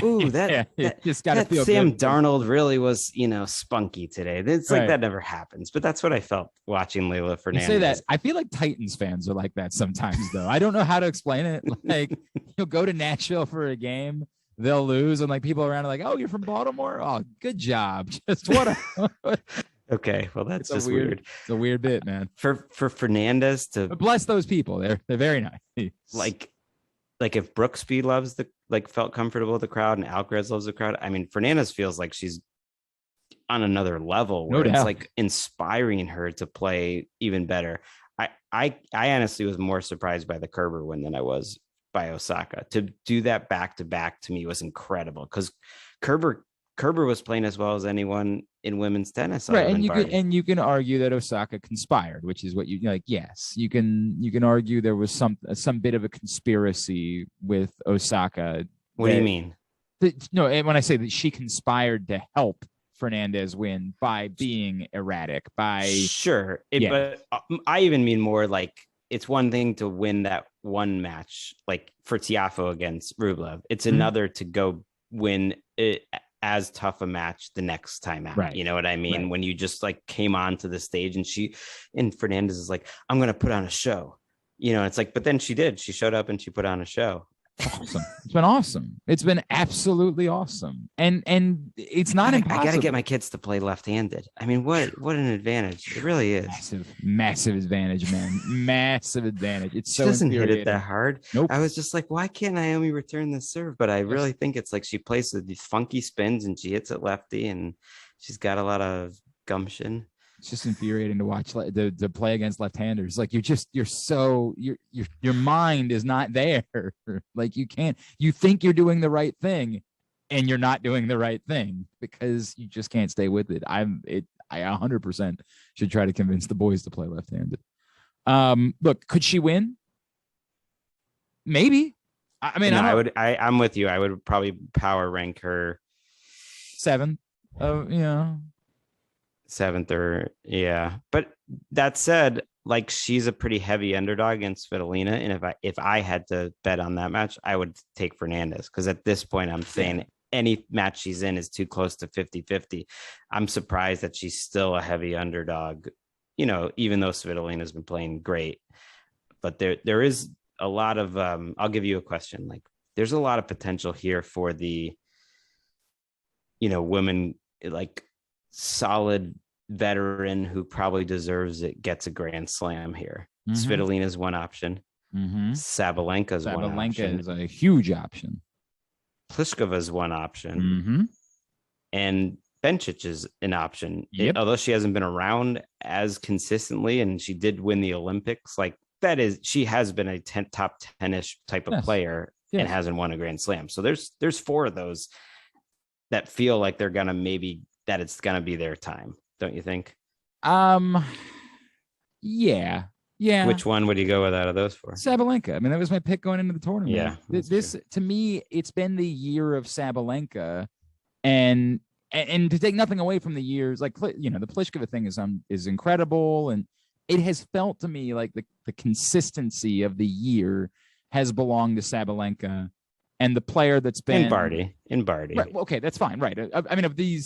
ooh, that just gotta feel Sam good. Darnold really was, spunky today. It's that never happens. But that's what I felt watching Leylah Fernandez. You say that. I feel like Titans fans are like that sometimes, though. I don't know how to explain it. You'll go to Nashville for a game, they'll lose, and people around are oh, you're from Baltimore? Oh, good job. Just what a Okay, well that's just weird. It's a weird bit, man. For Fernandez to bless those people, they're very nice. If Brooksby loves felt comfortable with the crowd, and Alcaraz loves the crowd. I mean, Fernandez feels like she's on another level where it's inspiring her to play even better. I honestly was more surprised by the Kerber win than I was by Osaka. To do that back to back to me was incredible, because Kerber was playing as well as anyone in women's tennis. Right. And you can argue that Osaka conspired, which is what you yes, you can argue there was some bit of a conspiracy with Osaka. What do you mean? No, when I say that she conspired to help Fernandez win by being erratic, but I even mean more it's one thing to win that one match, for Tiafoe against Rublev. It's another to go win it as tough a match the next time out. Right. You know what I mean? Right. When you just came onto the stage and Fernandez is I'm going to put on a show, it's but then she showed up and she put on a show. Awesome. It's been awesome. It's been absolutely awesome. And it's not impossible. I got to get my kids to play left-handed. I mean, what an advantage. It really is. Massive advantage, man. Massive advantage. It's so she doesn't hit it that hard. Nope. I was just why can't Naomi return this serve? But I really think it's she plays with these funky spins and she hits it lefty, and she's got a lot of gumption. It's just infuriating to watch to play against left-handers. Like your mind is not there. Like you think you're doing the right thing and you're not doing the right thing because you just can't stay with it. I 100% should try to convince the boys to play left-handed. Look, could she win? Maybe. I mean, no, I'm with you. I would probably power rank her 7th. Seventh or but that said, like she's a pretty heavy underdog against Svitolina, and if I had to bet on that match, I would take Fernandez because at this point I'm saying any match she's in is too close to 50-50. I'm surprised that she's still a heavy underdog, even though Svitolina has been playing great. But there is a lot of I'll give you a question. Like there's a lot of potential here for the women, like solid veteran who probably deserves it gets a grand slam here. Svitolina is one option. Sabalenka is one option. Is a huge option. Pliskova is one option. And Bencic is an option. Although she hasn't been around as consistently and she did win the Olympics, like she has been a top 10-ish type of player and hasn't won a grand slam. So there's 4 of those that feel like they're gonna that it's gonna be their time, don't you think? Yeah. Which one would you go with out of those 4? Sabalenka. I mean, that was my pick going into the tournament. Yeah. This to me, it's been the year of Sabalenka, and to take nothing away from the years, like the Pliskova thing is incredible, and it has felt to me like the consistency of the year has belonged to Sabalenka. And the player that's been in Barty. Right, well, okay, that's fine. Right. I mean, of these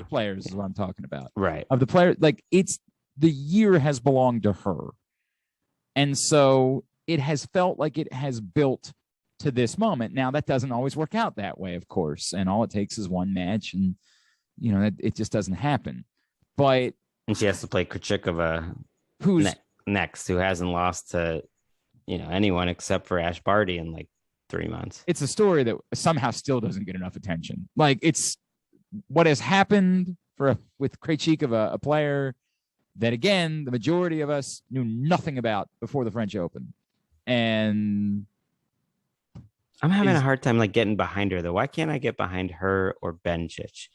players is what I'm talking about. Right. Of the player, like the year has belonged to her. And so it has felt like it has built to this moment. Now that doesn't always work out that way, of course. And all it takes is one match and it just doesn't happen. But she has to play Krejcikova who's next, who hasn't lost to anyone except for Ash Barty in like 3 months. It's a story that somehow still doesn't get enough attention. Like it's what has happened with Krejcikova, a player that again the majority of us knew nothing about before the French Open, and I'm having a hard time like getting behind her though. Why can't I get behind her or Bencic?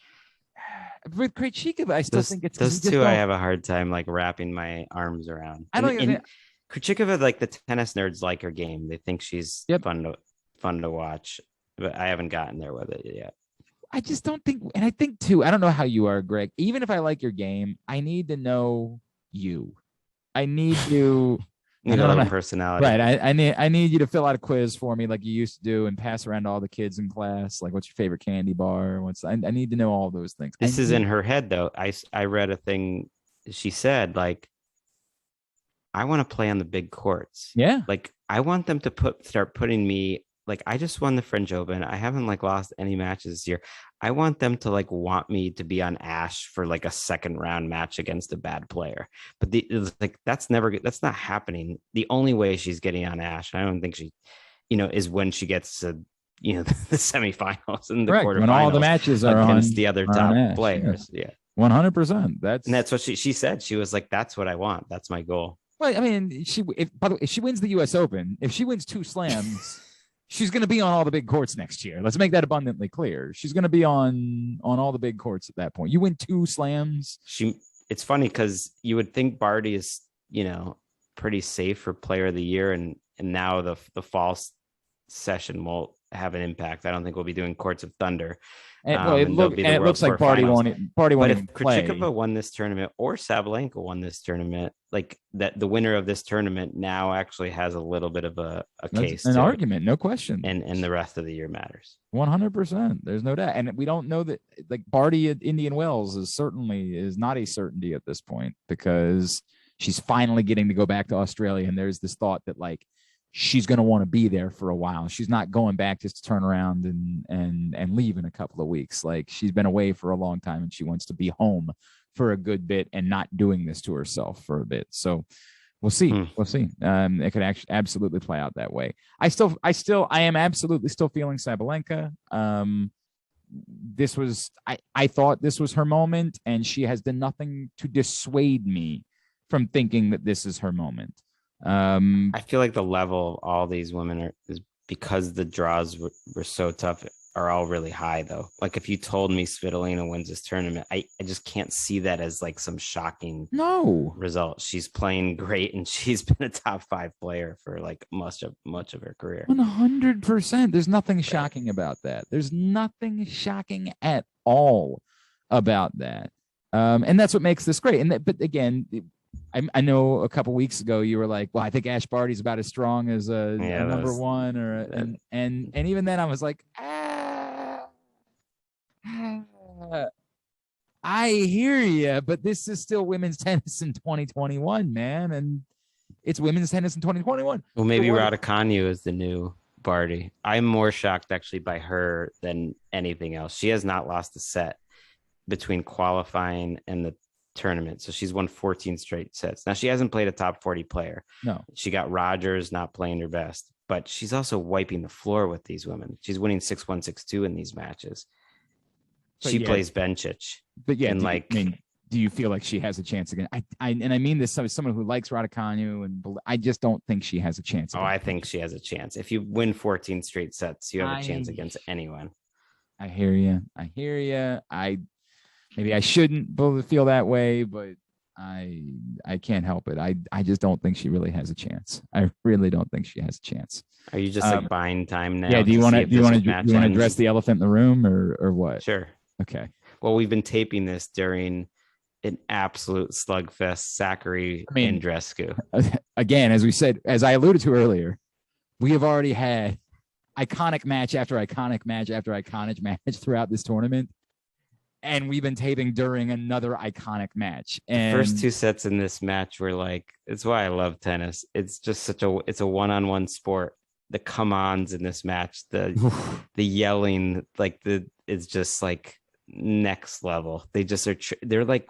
With Krejcikova, I still think it's those two. I have a hard time like wrapping my arms around. Krejcikova, like the tennis nerds like her game. They think she's fun to watch, but I haven't gotten there with it yet. I just don't think, and I think too, I don't know how you are, Greg. Even if I like your game, I need to know you. I need you. You know, personality. Right. I need you to fill out a quiz for me like you used to do and pass around to all the kids in class. Like, what's your favorite candy bar? I need to know all those things. This is in her head though. I read a thing she said, like, I want to play on the big courts. Yeah. Like I want them to start putting me, like, I just won the French Open. I haven't like lost any matches this year. I want them to like want me to be on Ash for like a second round match against a bad player. But that's not happening. The only way she's getting on Ash, I don't think she, is when she gets to, the semifinals and the quarterfinals. When all the matches are against on, the other top Ash, players. Yeah. 100%. That's what she said. She was like, that's what I want. That's my goal. Well, I mean, by the way, if she wins the U.S. Open, if she wins 2 slams, she's going to be on all the big courts next year. Let's make that abundantly clear. She's going to be on all the big courts at that point. You win 2 slams. It's funny because you would think Barty is, pretty safe for Player of the Year, and now the fall session will have an impact. I don't think we'll be doing Courts of Thunder. It looks like Barty won't even play. But if Krejcikova won this tournament or Sabalenka won this tournament, like that, the winner of this tournament now actually has a little bit of a case, an argument, no question. And the rest of the year matters. 100%. There's no doubt, and we don't know that like Barty at Indian Wells is not a certainty at this point because she's finally getting to go back to Australia, and there's this thought that like she's going to want to be there for a while. She's not going back just to turn around and leave in a couple of weeks. Like she's been away for a long time and she wants to be home for a good bit and not doing this to herself for a bit. So we'll see. We'll see. It could actually absolutely play out that way. I am absolutely still feeling Sabalenka. this was, I thought this was her moment, and she has done nothing to dissuade me from thinking that this is her moment. I feel like the level of all these women is because the draws were so tough, are all really high though. Like if you told me Svitolina wins this tournament, I just can't see that as like some shocking result. She's playing great, and she's been a top 5 player for like much of her career. 100%. There's nothing shocking about that. There's nothing shocking at all about that. And that's what makes this great. And but again, I know a couple weeks ago you were like, well, I think Ash Barty's about as strong as a number one, and even then I was like, I hear you, but this is still women's tennis in 2021, man, and it's women's tennis in 2021. Well, maybe Raducanu is the new Barty. I'm more shocked actually by her than anything else. She has not lost a set between qualifying and the tournament, so she's won 14 straight sets. Now she hasn't played a top 40 player. No, she got Rogers not playing her best, but she's also wiping the floor with these women. She's winning 6-1, 6-2 in these matches. She plays Bencic. But yeah, do you feel like she has a chance again? I mean this as someone who likes Raducanu, and I just don't think she has a chance. Oh, I think she has a chance. If you win 14 straight sets, you have a chance against anyone. I hear you. Maybe I shouldn't feel that way, but I can't help it. I just don't think she really has a chance. I really don't think she has a chance. Are you just like buying time now? Yeah. Do you want to address the elephant in the room or what? Sure. Okay. Well, we've been taping this during an absolute slugfest, Sakkari and Andreescu. Again, as I alluded to earlier, we have already had iconic match after iconic match after iconic match throughout this tournament. And we've been taping during another iconic match. And the first 2 sets in this match were like, it's why I love tennis. It's just it's a one-on-one sport. The come-ons in this match, the yelling, like it's just like next level. They just are. They're like,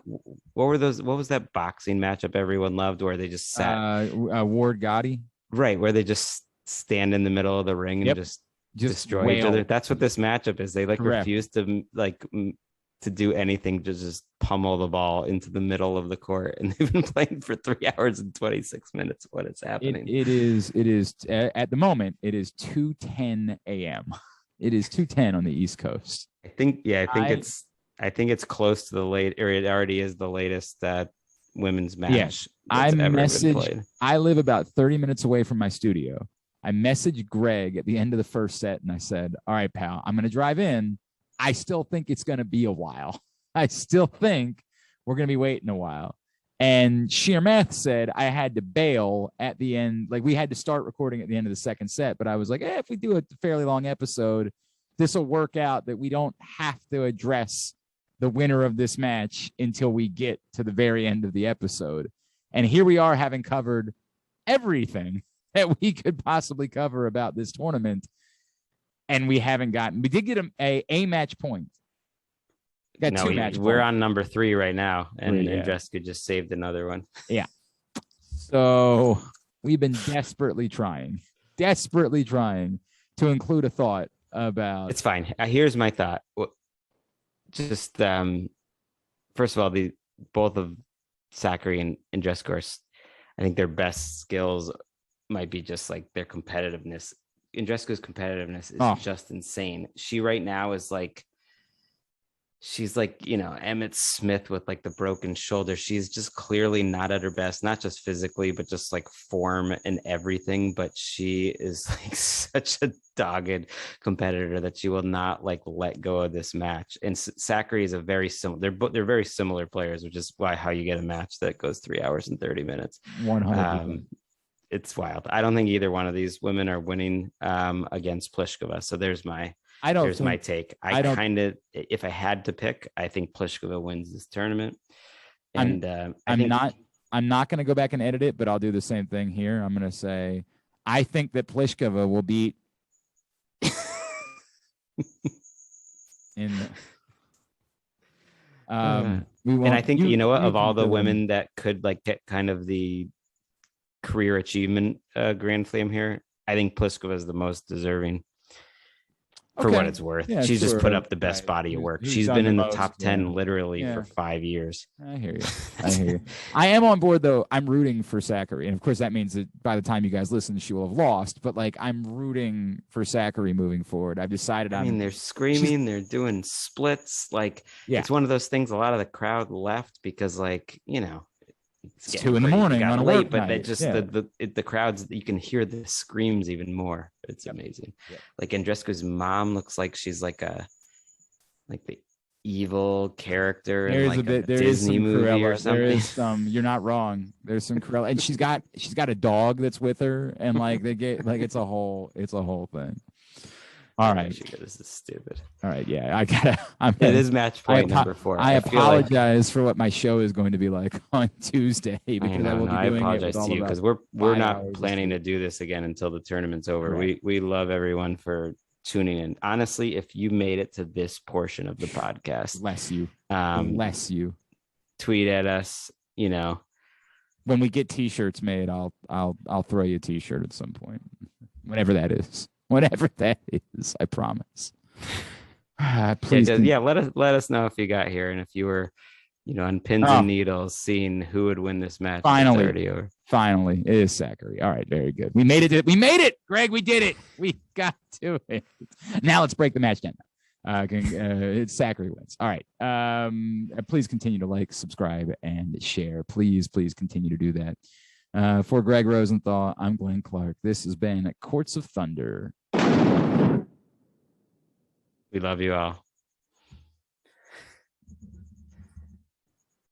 what was that boxing matchup everyone loved where they just sat? Ward Gotti, right? Where they just stand in the middle of the ring and just destroy each other. That's what this matchup is. They like refuse to to do anything to just pummel the ball into the middle of the court, and they've been playing for 3 hours and 26 minutes. What is happening? It is at the moment. It is 2:10 a.m. It is 2:10 on the East Coast. I think it's close to the late, or it already is the latest women's match. Yes, I live about 30 minutes away from my studio. I messaged Greg at the end of the first set, and I said, "All right, pal, I'm going to drive in. I still think it's going to be a while. I still think we're going to be waiting a while." And Sheer Math said I had to bail at the end. Like we had to start recording at the end of the second set. But I was like, if we do a fairly long episode, this will work out that we don't have to address the winner of this match until we get to the very end of the episode. And here we are, having covered everything that we could possibly cover about this tournament. And we did get a match point. We're on number 3 right now, and Andreescu just saved another one. Yeah. So we've been desperately trying to include a thought about. It's fine. Here's my thought. Just first of all, both of Sakkari and Andreescu are, I think their best skills might be just like their competitiveness. Andreescu's competitiveness is just insane. She right now is like, she's like, Emmett Smith with like the broken shoulder. She's just clearly not at her best, not just physically, but just like form and everything. But she is like such a dogged competitor that she will not like let go of this match. And Sakkari is a very similar. They're very similar players, which is how you get a match that goes 3 hours and 30 minutes. 100%. It's wild. I don't think either one of these women are winning against Pliskova. So there's my take. If I had to pick, I think Pliskova wins this tournament. And I'm not going to go back and edit it, but I'll do the same thing here. I'm going to say, I think that Pliskova will beat and I think, of all the women that could like get kind of the career achievement Grand Slam here, I think Pliskova is the most deserving. for what it's worth. Yeah, She's just put up the best body of work. She's been in the top 10 literally for 5 years. I hear you. I am on board though. I'm rooting for Zachary, and of course that means that by the time you guys listen, she will have lost. But like, I'm rooting for Zachary moving forward. I've decided. I mean, they're screaming, they're doing splits. Like, it's one of those things. A lot of the crowd left because, like, you know, it's 2 a.m. on a late, but they just the crowds, you can hear the screams even more. It's amazing. Like, Andrescu's mom looks like she's like the evil character in like a Disney movie or something. There is some. You're not wrong. There's some Cruella, and she's got a dog that's with her, and like they get like it's a whole thing. All right. This is stupid. All right. Yeah. It is match point number 4. I apologize for what my show is going to be like on Tuesday because I will be doing I apologize to you because we're not planning to do this again until the tournament's over. Right. We love everyone for tuning in. Honestly, if you made it to this portion of the podcast, bless you. Tweet at us. You know, when we get T-shirts made, I'll throw you a T-shirt at some point, whenever that is. Whatever that is, I promise. Please, let us know if you got here and if you were, you know, on pins and needles, seeing who would win this match. Finally, it is Zachary. All right, very good. We made it, Greg. We did it. We got to it. Now let's break the match down. It's Zachary wins. All right. Please continue to like, subscribe, and share. Please continue to do that. For Gregg Rosenthal, I'm Glenn Clark. This has been Courts of Thunder. We love you all.